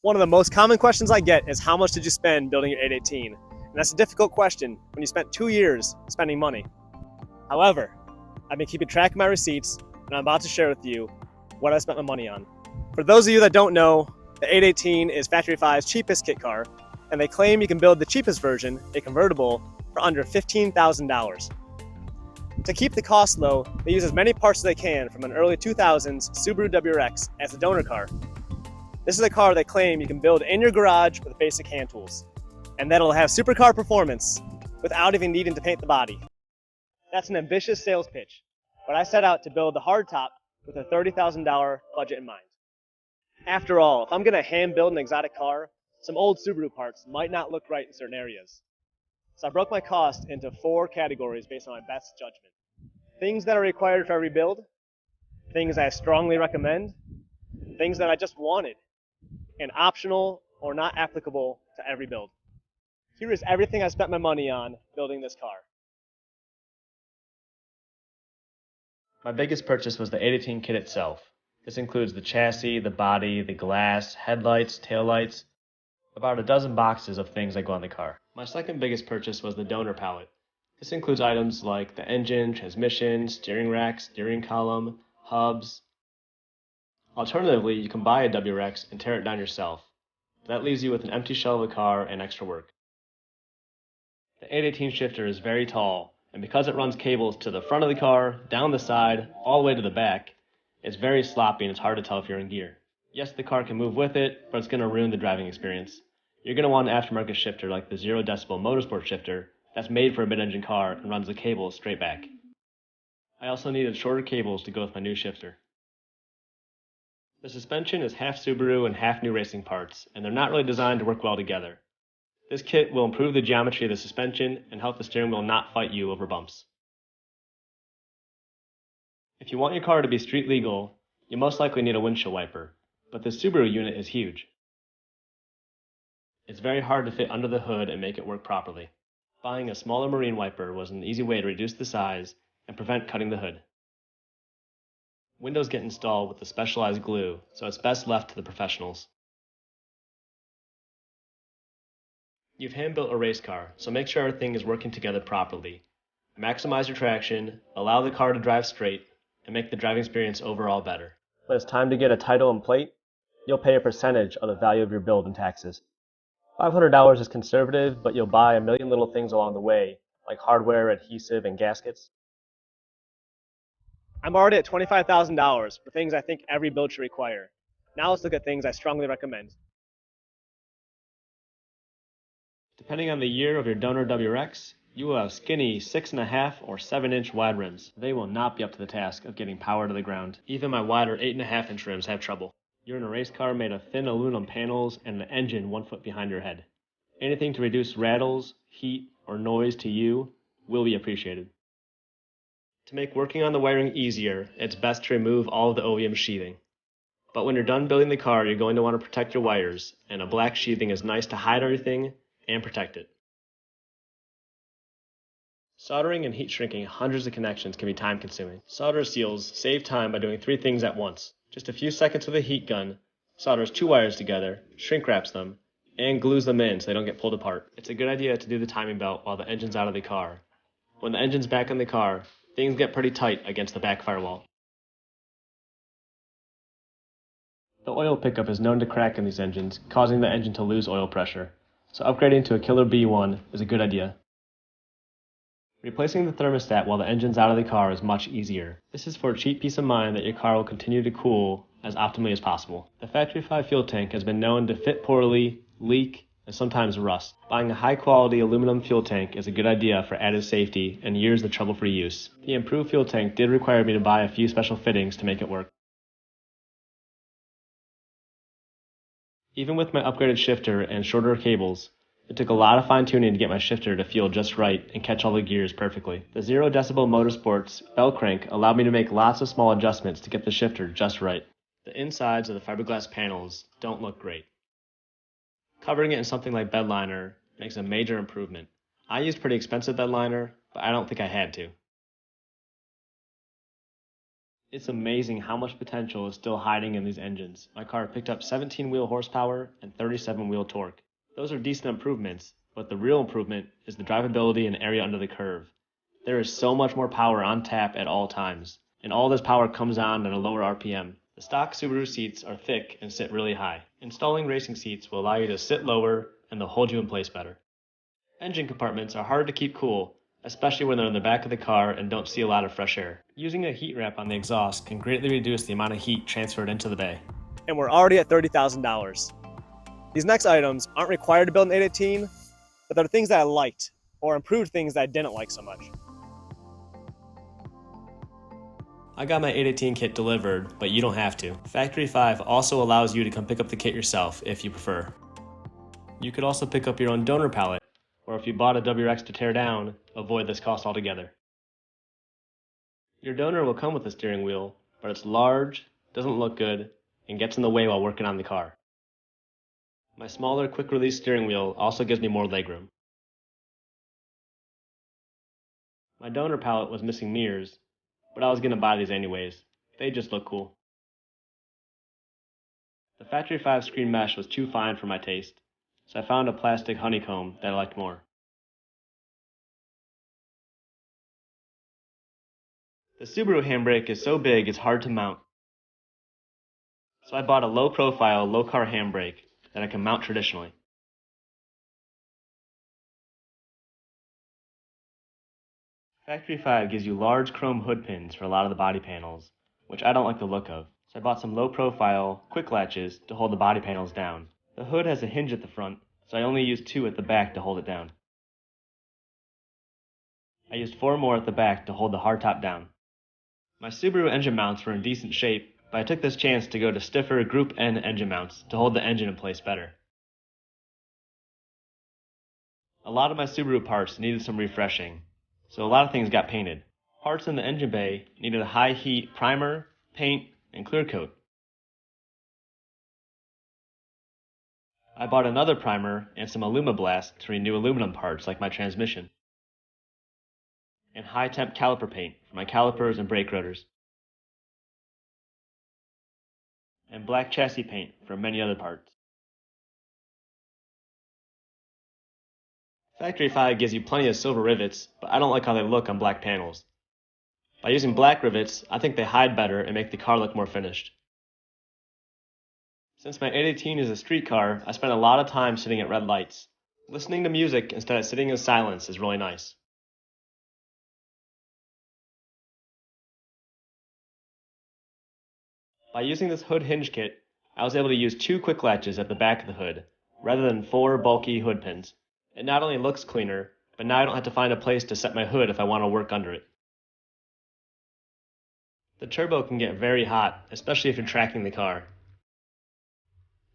One of the most common questions I get is how much did you spend building your 818? And that's a difficult question when you spent 2 years spending money. However, I've been keeping track of my receipts and I'm about to share with you what I spent my money on. For those of you that don't know, the 818 is Factory 5's cheapest kit car, and they claim you can build the cheapest version, a convertible, for under $15,000. To keep the cost low, they use as many parts as they can from an early 2000s Subaru WRX as a donor car. This is a car they claim you can build in your garage with basic hand tools, and that'll have supercar performance without even needing to paint the body. That's an ambitious sales pitch, but I set out to build the hardtop with a $30,000 budget in mind. After all, if I'm going to hand build an exotic car, some old Subaru parts might not look right in certain areas. So I broke my cost into 4 categories based on my best judgment. Things that are required for every build, things I strongly recommend, things that I just wanted, and optional or not applicable to every build. Here is everything I spent my money on building this car. My biggest purchase was the 818 kit itself. This includes the chassis, the body, the glass, headlights, taillights, about a dozen boxes of things that go on the car. My second biggest purchase was the donor pallet. This includes items like the engine, transmission, steering rack, steering column, hubs. Alternatively, you can buy a WRX and tear it down yourself. That leaves you with an empty shell of a car and extra work. The 818 shifter is very tall, and because it runs cables to the front of the car, down the side, all the way to the back, it's very sloppy and it's hard to tell if you're in gear. Yes, the car can move with it, but it's going to ruin the driving experience. You're going to want an aftermarket shifter like the 0 decibel motorsport shifter that's made for a mid-engine car and runs the cables straight back. I also needed shorter cables to go with my new shifter. The suspension is half Subaru and half new racing parts, and they're not really designed to work well together. This kit will improve the geometry of the suspension and help the steering wheel not fight you over bumps. If you want your car to be street legal, you most likely need a windshield wiper, but the Subaru unit is huge. It's very hard to fit under the hood and make it work properly. Buying a smaller marine wiper was an easy way to reduce the size and prevent cutting the hood. Windows get installed with the specialized glue, so it's best left to the professionals. You've hand-built a race car, so make sure everything is working together properly. Maximize your traction, allow the car to drive straight, and make the driving experience overall better. When it's time to get a title and plate, you'll pay a percentage of the value of your build in taxes. $500 is conservative, but you'll buy a million little things along the way, like hardware, adhesive, and gaskets. I'm already at $25,000 for things I think every build should require. Now let's look at things I strongly recommend. Depending on the year of your donor WRX, you will have skinny 6.5 or 7-inch wide rims. They will not be up to the task of getting power to the ground. Even my wider 8.5-inch rims have trouble. You're in a race car made of thin aluminum panels and an engine 1 foot behind your head. Anything to reduce rattles, heat, or noise to you will be appreciated. To make working on the wiring easier, it's best to remove all of the OEM sheathing. But when you're done building the car, you're going to want to protect your wires, and a black sheathing is nice to hide everything and protect it. Soldering and heat shrinking hundreds of connections can be time consuming. Solder seals save time by doing 3 things at once. Just a few seconds with a heat gun, solders 2 wires together, shrink wraps them, and glues them in so they don't get pulled apart. It's a good idea to do the timing belt while the engine's out of the car. When the engine's back in the car, things get pretty tight against the back firewall. The oil pickup is known to crack in these engines, causing the engine to lose oil pressure, so upgrading to a killer B1 is a good idea. Replacing the thermostat while the engine's out of the car is much easier. This is for cheap peace of mind that your car will continue to cool as optimally as possible. The Factory 5 fuel tank has been known to fit poorly, leak, and sometimes rust. Buying a high-quality aluminum fuel tank is a good idea for added safety and years of trouble-free use. The improved fuel tank did require me to buy a few special fittings to make it work. Even with my upgraded shifter and shorter cables, it took a lot of fine-tuning to get my shifter to feel just right and catch all the gears perfectly. The 0 decibel motorsports bell crank allowed me to make lots of small adjustments to get the shifter just right. The insides of the fiberglass panels don't look great. Covering it in something like bed liner makes a major improvement. I used pretty expensive bed liner, but I don't think I had to. It's amazing how much potential is still hiding in these engines. My car picked up 17 wheel horsepower and 37 wheel torque. Those are decent improvements, but the real improvement is the drivability and area under the curve. There is so much more power on tap at all times, and all this power comes on at a lower RPM. The stock Subaru seats are thick and sit really high. Installing racing seats will allow you to sit lower and they'll hold you in place better. Engine compartments are hard to keep cool, especially when they're in the back of the car and don't see a lot of fresh air. Using a heat wrap on the exhaust can greatly reduce the amount of heat transferred into the bay. And we're already at $30,000. These next items aren't required to build an 818, but they're things that I liked, or improved things that I didn't like so much. I got my 818 kit delivered, but you don't have to. Factory 5 also allows you to come pick up the kit yourself if you prefer. You could also pick up your own donor pallet, or if you bought a WRX to tear down, avoid this cost altogether. Your donor will come with a steering wheel, but it's large, doesn't look good, and gets in the way while working on the car. My smaller quick-release steering wheel also gives me more legroom. My donor pallet was missing mirrors, but I was going to buy these anyways. They just look cool. The Factory 5 screen mesh was too fine for my taste, so I found a plastic honeycomb that I liked more. The Subaru handbrake is so big it's hard to mount, so I bought a low-profile, low-car handbrake that I can mount traditionally. Factory 5 gives you large chrome hood pins for a lot of the body panels, which I don't like the look of, so I bought some low-profile, quick latches to hold the body panels down. The hood has a hinge at the front, so I only used 2 at the back to hold it down. I used 4 more at the back to hold the hardtop down. My Subaru engine mounts were in decent shape, but I took this chance to go to stiffer Group N engine mounts to hold the engine in place better. A lot of my Subaru parts needed some refreshing, so a lot of things got painted. Parts in the engine bay needed a high heat primer, paint, and clear coat. I bought another primer and some Alumablast to renew aluminum parts like my transmission, and high temp caliper paint for my calipers and brake rotors, and black chassis paint for many other parts. Factory 5 gives you plenty of silver rivets, but I don't like how they look on black panels. By using black rivets, I think they hide better and make the car look more finished. Since my 818 is a street car, I spend a lot of time sitting at red lights. Listening to music instead of sitting in silence is really nice. By using this hood hinge kit, I was able to use 2 quick latches at the back of the hood, rather than 4 bulky hood pins. It not only looks cleaner, but now I don't have to find a place to set my hood if I want to work under it. The turbo can get very hot, especially if you're tracking the car.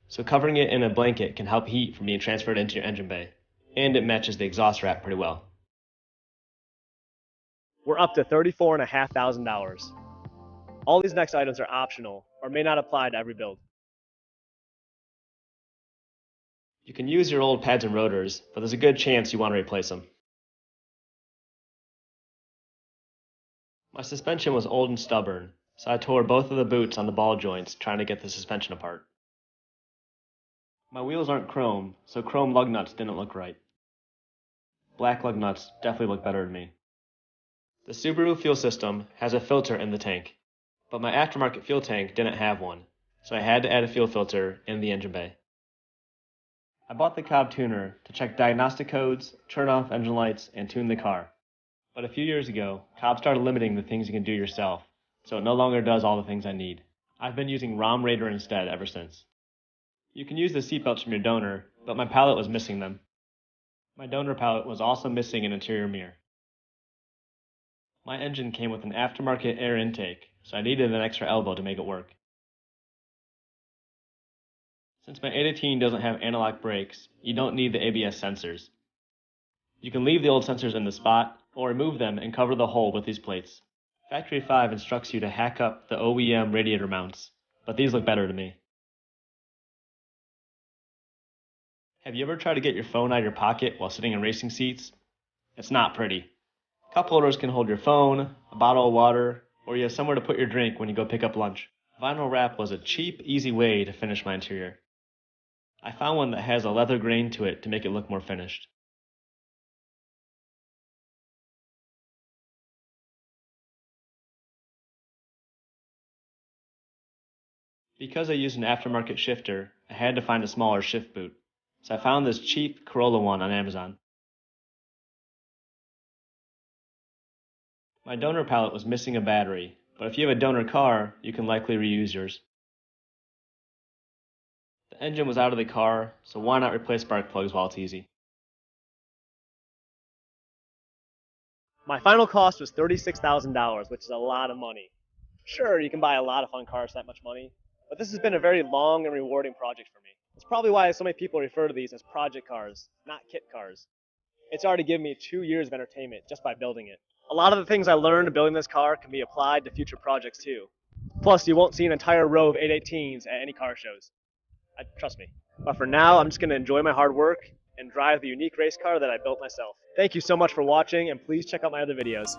So covering it in a blanket can help heat from being transferred into your engine bay, and it matches the exhaust wrap pretty well. We're up to $34,500. All these next items are optional or may not apply to every build. You can use your old pads and rotors, but there's a good chance you want to replace them. My suspension was old and stubborn, so I tore both of the boots on the ball joints trying to get the suspension apart. My wheels aren't chrome, so chrome lug nuts didn't look right. Black lug nuts definitely look better to me. The Subaru fuel system has a filter in the tank, but my aftermarket fuel tank didn't have one, so I had to add a fuel filter in the engine bay. I bought the Cobb tuner to check diagnostic codes, turn off engine lights, and tune the car. But a few years ago, Cobb started limiting the things you can do yourself, so it no longer does all the things I need. I've been using ROM Raider instead ever since. You can use the seatbelts from your donor, but my pallet was missing them. My donor pallet was also missing an interior mirror. My engine came with an aftermarket air intake, so I needed an extra elbow to make it work. Since my 818 doesn't have anti-lock brakes, you don't need the ABS sensors. You can leave the old sensors in the spot, or remove them and cover the hole with these plates. Factory 5 instructs you to hack up the OEM radiator mounts, but these look better to me. Have you ever tried to get your phone out of your pocket while sitting in racing seats? It's not pretty. Cup holders can hold your phone, a bottle of water, or you have somewhere to put your drink when you go pick up lunch. Vinyl wrap was a cheap, easy way to finish my interior. I found one that has a leather grain to it to make it look more finished. Because I used an aftermarket shifter, I had to find a smaller shift boot, so I found this cheap Corolla one on Amazon. My donor pallet was missing a battery, but if you have a donor car, you can likely reuse yours. The engine was out of the car, so why not replace spark plugs while it's easy? My final cost was $36,000, which is a lot of money. Sure, you can buy a lot of fun cars for that much money, but this has been a very long and rewarding project for me. That's probably why so many people refer to these as project cars, not kit cars. It's already given me 2 years of entertainment just by building it. A lot of the things I learned building this car can be applied to future projects too. Plus, you won't see an entire row of 818s at any car shows. Trust me. But for now, I'm just going to enjoy my hard work and drive the unique race car that I built myself. Thank you so much for watching, and please check out my other videos.